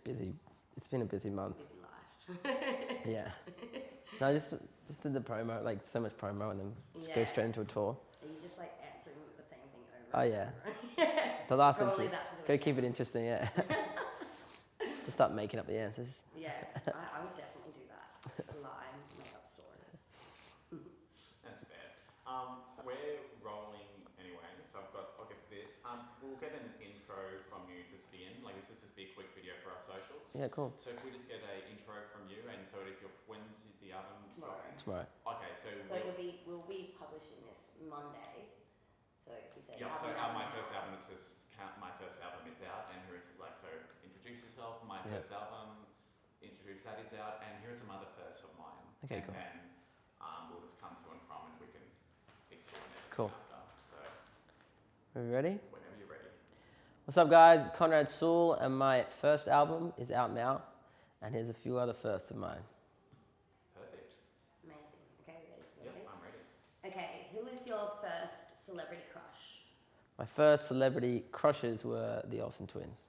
busy. It's been a busy month. Busy life. Yeah. No, I just did the promo, like so much promo, and then just go straight into a tour. Are you just like answering the same thing over? Oh and yeah. over? The last Probably interview. about to do Go it keep it again. interesting, yeah. Just start making up the answers. Yeah, I would definitely do that. Just lie and make up stories. That's fair. We're rolling anyway, so I'll get this. We'll get an intro from you just to be in. Like this will just be a quick video for our socials. Yeah, cool. So if we just get an intro from you, and so it is when did the album drop? Tomorrow. Okay, so we'll be publishing this Monday. So if we say my first album is my first album is out, and here is like so introduce yourself. My first album, introduce that is out, and here are some other firsts of mine. Okay, cool. And we'll just come to and from, and we can explore it. Cool. After. So Are we ready? Whenever you're ready. What's up, guys? It's Conrad Sewell, and my first album is out now. And here's a few other firsts of mine. Perfect. Amazing. Okay, ready? Yep, I'm ready. Okay, who is your first celebrity crush? My first celebrity crushes were the Olsen twins.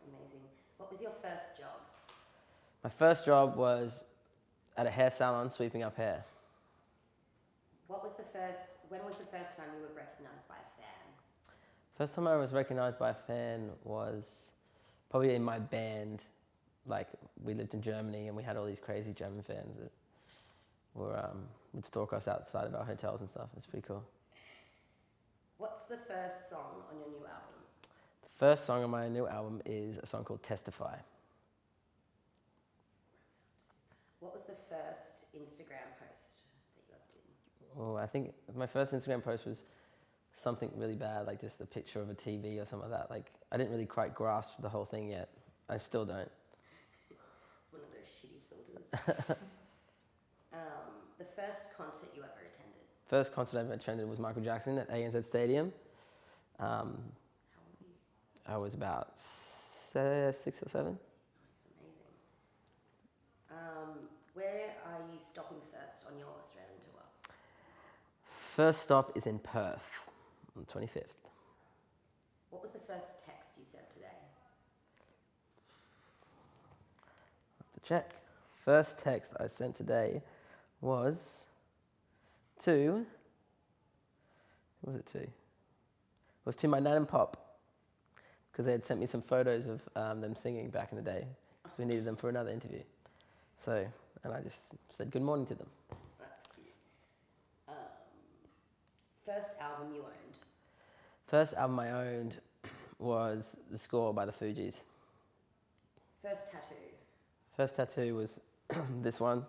Amazing. What was your first job? My first job was at a hair salon sweeping up hair. When was the first time you were recognized by a fan? First time I was recognized by a fan was probably in my band. Like, we lived in Germany and we had all these crazy German fans that would stalk us outside of our hotels and stuff. It's pretty cool. What's the first song on your new album? The first song on my new album is a song called Testify. What was the first Instagram post that you ever did? Oh, I think my first Instagram post was something really bad, like just a picture of a TV or something like that. Like, I didn't really quite grasp the whole thing yet. I still don't. It's one of those shitty filters. The first concert you ever attended? First concert I ever attended was Michael Jackson at ANZ Stadium. How old were you? I was about 6 or 7. Amazing. Where are you stopping first on your Australian tour? First stop is in Perth on the 25th. What was the first text you sent today? To check. First text I sent today was to... Who was it to? It was to my nan and pop, because they had sent me some photos of them singing back in the day, because we needed them for another interview. So, and I just said good morning to them. That's cute. First album you owned? First album I owned was The Score by the Fugees. First tattoo? First tattoo was this one.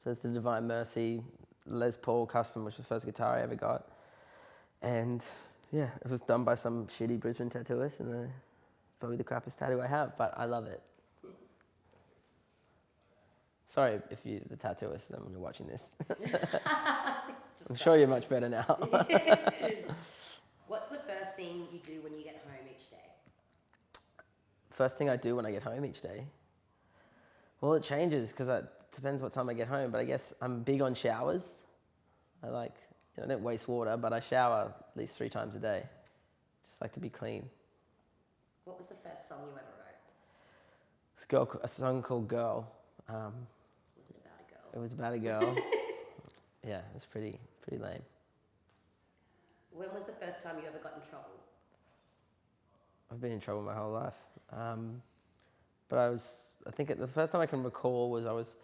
So it's the Divine Mercy Les Paul custom, which was the first guitar I ever got. And yeah, it was done by some shitty Brisbane tattooist, and it's probably the crappiest tattoo I have, but I love it. Sorry if you're the tattooist and you're watching this. I'm sure you're much better now. What's the first thing you do when you get home each day? First thing I do when I get home each day? Well, it changes because it depends what time I get home, but I guess I'm big on showers. I don't waste water, but I shower at least 3 times a day. Just like to be clean. What was the first song you ever wrote? A song called Girl. Was it about a girl? It was about a girl. Yeah, it was pretty lame. When was the first time you ever got in trouble? I've been in trouble my whole life. But I think the first time I can recall was I was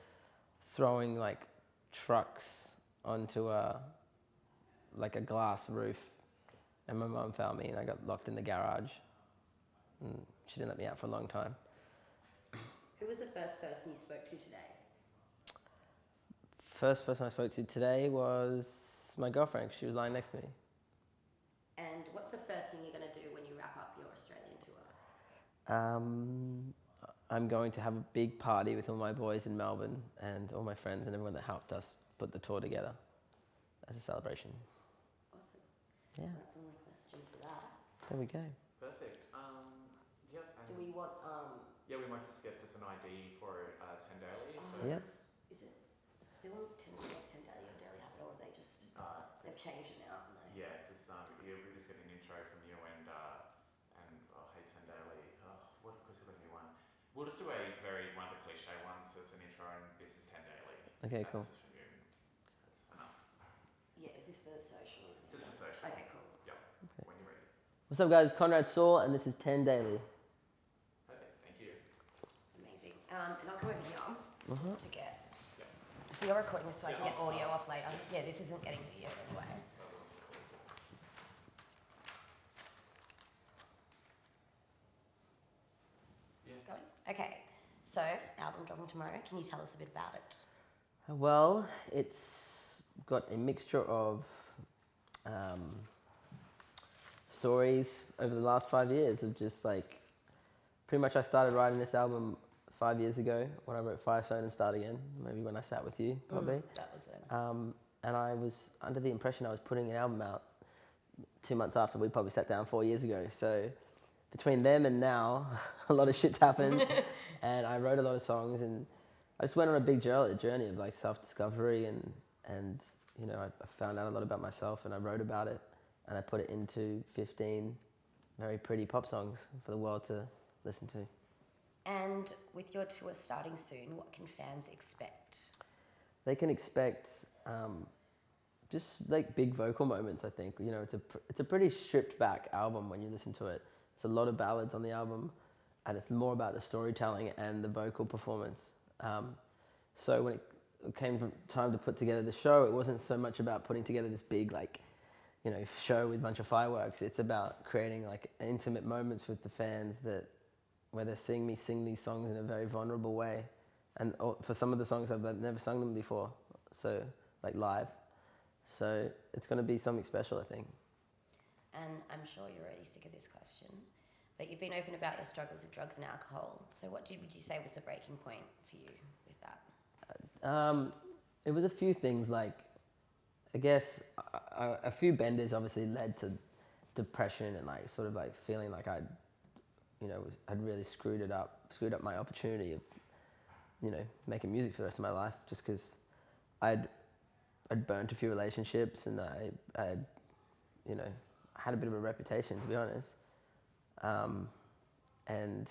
throwing like trucks onto a glass roof, and my mum found me and I got locked in the garage, and she didn't let me out for a long time. Who was the first person you spoke to today? First person I spoke to today was my girlfriend. She was lying next to me. And what's the first thing you're going to do when you wrap up your Australian tour? I'm going to have a big party with all my boys in Melbourne and all my friends and everyone that helped us put the tour together as a celebration. Awesome. Yeah. That's all my questions for that. There we go. Perfect. Yep. Do we want... Yeah, we might just get just an ID for 10 Daily. So Yep. Is it still 10 Daily or Daily Habit, or is they just... they've changed it now, haven't they? Yeah, just we just get an intro from you and hey 10 Daily. Because we've got a new one We'll just do one of the cliche ones as an intro, and this is 10 Daily. Okay, That's cool. just from you. That's enough. Yeah, is this for social? This is social. Okay, cool. Yep. Okay. When you're ready. What's up, guys? Conrad Sewell, and this is 10 Daily. Perfect. Thank you. Amazing. And I'll come over here just to get. Yep. So you're recording this so I can Yeah, get I'll audio start. off later. Yeah, this isn't getting video anyway. Going? Okay. So, album dropping tomorrow. Can you tell us a bit about it? Well, it's got a mixture of stories over the last 5 years of just like, pretty much I started writing this album 5 years ago when I wrote Firestone and Start Again, maybe when I sat with you, probably. That was when. And I was under the impression I was putting an album out 2 months after we probably sat down 4 years ago. So between them and now, a lot of shit's happened. And I wrote a lot of songs, and I just went on a big journey of like self-discovery, and you know, I found out a lot about myself, and I wrote about it, and I put it into 15 very pretty pop songs for the world to listen to. And with your tour starting soon, what can fans expect? They can expect just like big vocal moments. I think, you know, it's a pretty stripped back album when you listen to it. It's a lot of ballads on the album, and it's more about the storytelling and the vocal performance. So when it came from time to put together the show, it wasn't so much about putting together this big, like, you know, show with a bunch of fireworks. It's about creating like intimate moments with the fans where they're seeing me sing these songs in a very vulnerable way. And for some of the songs, I've never sung them before, so like live. So it's going to be something special, I think. And I'm sure you're already sick of this question, but you've been open about your struggles with drugs and alcohol. So what would you say was the breaking point for you with that? It was a few things, like, I guess a few benders obviously led to depression and like sort of like feeling like I'd really screwed up my opportunity of, you know, making music for the rest of my life, just because I'd burnt a few relationships, and I had a bit of a reputation, to be honest. And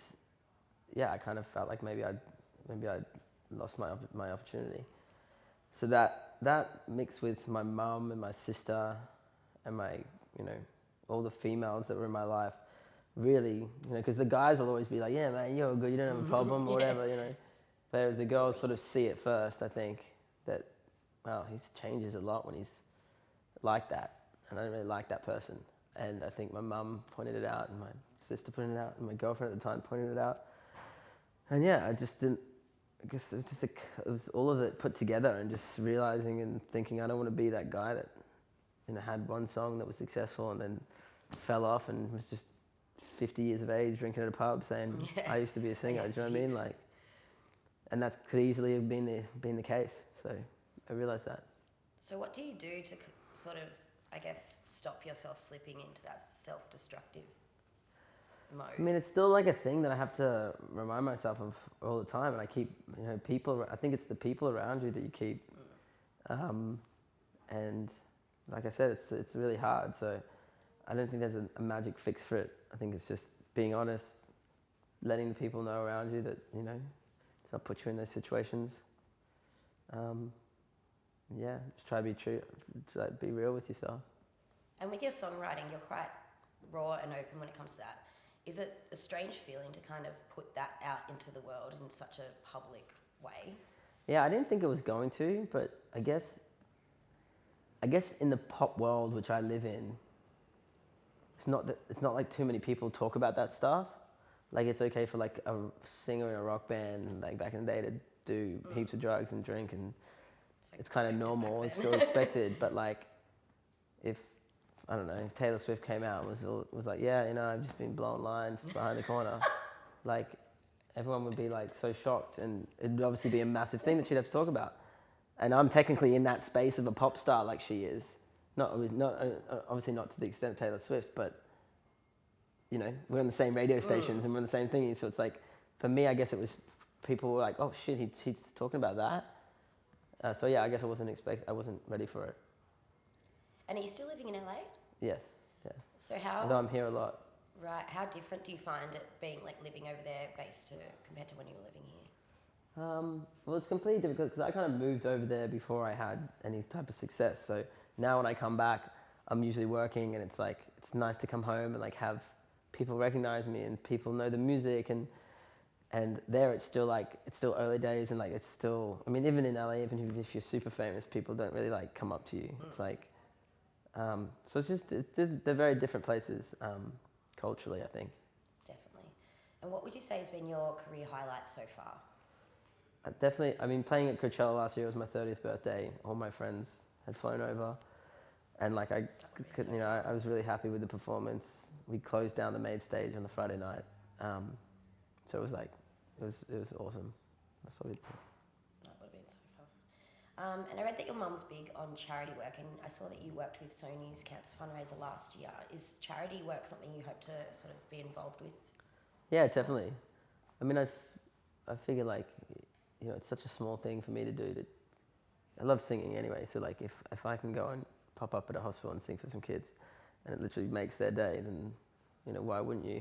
yeah, I kind of felt like maybe I'd lost my opportunity. So that mixed with my mum and my sister and my, you know, all the females that were in my life, really, you know, because the guys will always be like, yeah, man, you're good, you don't have a problem or whatever, you know. But the girls sort of see it first, I think, that, wow, he changes a lot when he's like that. And I don't really like that person. And I think my mum pointed it out, and my sister pointed it out, and my girlfriend at the time pointed it out. And yeah, I just didn't, I guess it was just it was all of it put together, and just realizing and thinking I don't want to be that guy that, you know, had one song that was successful and then fell off and was just 50 years of age drinking at a pub saying, I used to be a singer, do you know what I mean? Like, and that could easily have been the case. So I realized that. So what do you do to sort of, I guess, stop yourself slipping into that self-destructive mode? I mean, it's still like a thing that I have to remind myself of all the time, and I keep, you know, people. I think it's the people around you that you keep, and like I said, it's really hard. So I don't think there's a magic fix for it. I think it's just being honest, letting the people know around you that, you know, to not put you in those situations. Yeah, just try to be true, try to be real with yourself. And with your songwriting, you're quite raw and open when it comes to that. Is it a strange feeling to kind of put that out into the world in such a public way? Yeah, I didn't think it was going to, but I guess in the pop world which I live in, it's not like too many people talk about that stuff. Like, it's okay for like a singer in a rock band, like back in the day, to do heaps of drugs and drink, and it's kind of normal. It's still expected. But like, if I don't know, if Taylor Swift came out and was like, yeah, you know, I've just been blowing lines behind the corner, like, everyone would be like so shocked, and it'd obviously be a massive thing that she'd have to talk about. And I'm technically in that space of a pop star like she is. Obviously not to the extent of Taylor Swift, but, you know, we're on the same radio stations and we're on the same thingy. So it's like, for me, I guess it was, people were like, oh shit, he's talking about that. So yeah, I guess I wasn't ready for it. And are you still living in LA? Yes, yeah. So how? Although I'm here a lot. Right. How different do you find it being like living over there based to compared to when you were living here? Well, it's completely difficult because I kind of moved over there before I had any type of success. So now when I come back, I'm usually working, and it's like it's nice to come home and like have people recognize me and people know the music, and there it's still early days, and like it's still, I mean, even in LA, even if you're super famous, people don't really like come up to you. It's like so it's just they're very different places culturally, I think. Definitely. And what would you say has been your career highlight so far? Definitely, I mean, playing at Coachella last year was my 30th birthday. All my friends had flown over, and like I was really happy with the performance. We closed down the main stage on the Friday night, so it was awesome. That's probably. That would have been so fun. And I read that your mum's big on charity work, and I saw that you worked with Sony's cancer fundraiser last year. Is charity work something you hope to sort of be involved with? Yeah, definitely. I mean, I figure like, you know, it's such a small thing for me to do. I love singing anyway, so like if I can go and pop up at a hospital and sing for some kids, and it literally makes their day, then, you know, why wouldn't you?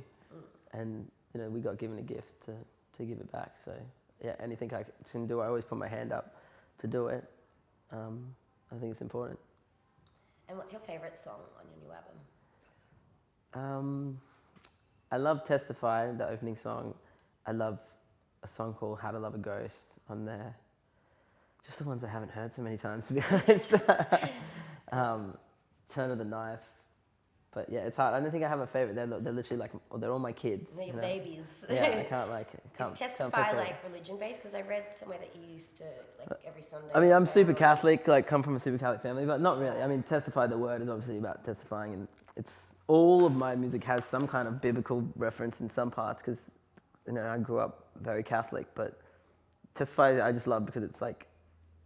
And, you know, we got given a gift to give it back. So yeah, anything I can do, I always put my hand up to do it. I think it's important. And what's your favourite song on your new album? I love Testify, the opening song. I love a song called How to Love a Ghost on there. Just the ones I haven't heard so many times, to be honest. Turn of the Knife. But yeah, it's hard. I don't think I have a favourite. They're literally like, they're all my kids. They're your babies. Yeah, I can't like. Is Testify like religion based? Because I read somewhere that you used to like every Sunday. I mean, I'm super Catholic, like come from a super Catholic family, but not really. I mean, Testify, the word is obviously about testifying, and it's all of my music has some kind of biblical reference in some parts because, you know, I grew up very Catholic. But Testify, I just love because it's like,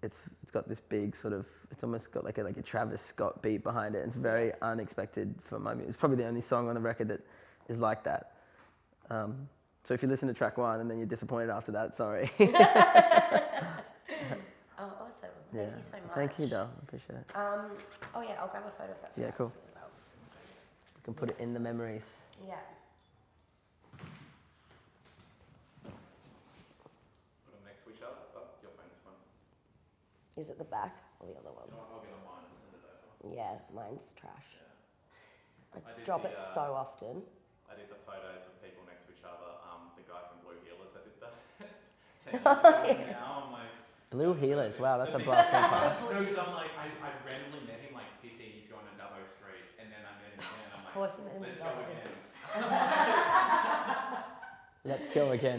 it's got this big sort of, it's almost got like a Travis Scott beat behind it. It's very unexpected for my music. It's probably the only song on the record that is like that. So if you listen to track one and then you're disappointed after that, sorry. Oh, awesome. Thank you so much. Thank you, Dal. I appreciate it. Oh yeah, I'll grab a photo if that's Yeah, cool. Well. You can put it in the memories. Yeah. Put them next to each other, but your phone's fine. Is it the back or the other one? You know what, I'll get on mine and send it over. Yeah, mine's trash. Yeah. I drop it so often. I did the photos of people next to each other. The guy from Blue Healers, I did that 10 years ago. Now I'm like... Blue Healers, wow, that's a blast from the past. No, because I'm like, I randomly met him like 15 years ago on a Dubbo Street, and then I met him again, and I'm Of course, like, you met him let's in go Dubbo. again. Let's go again.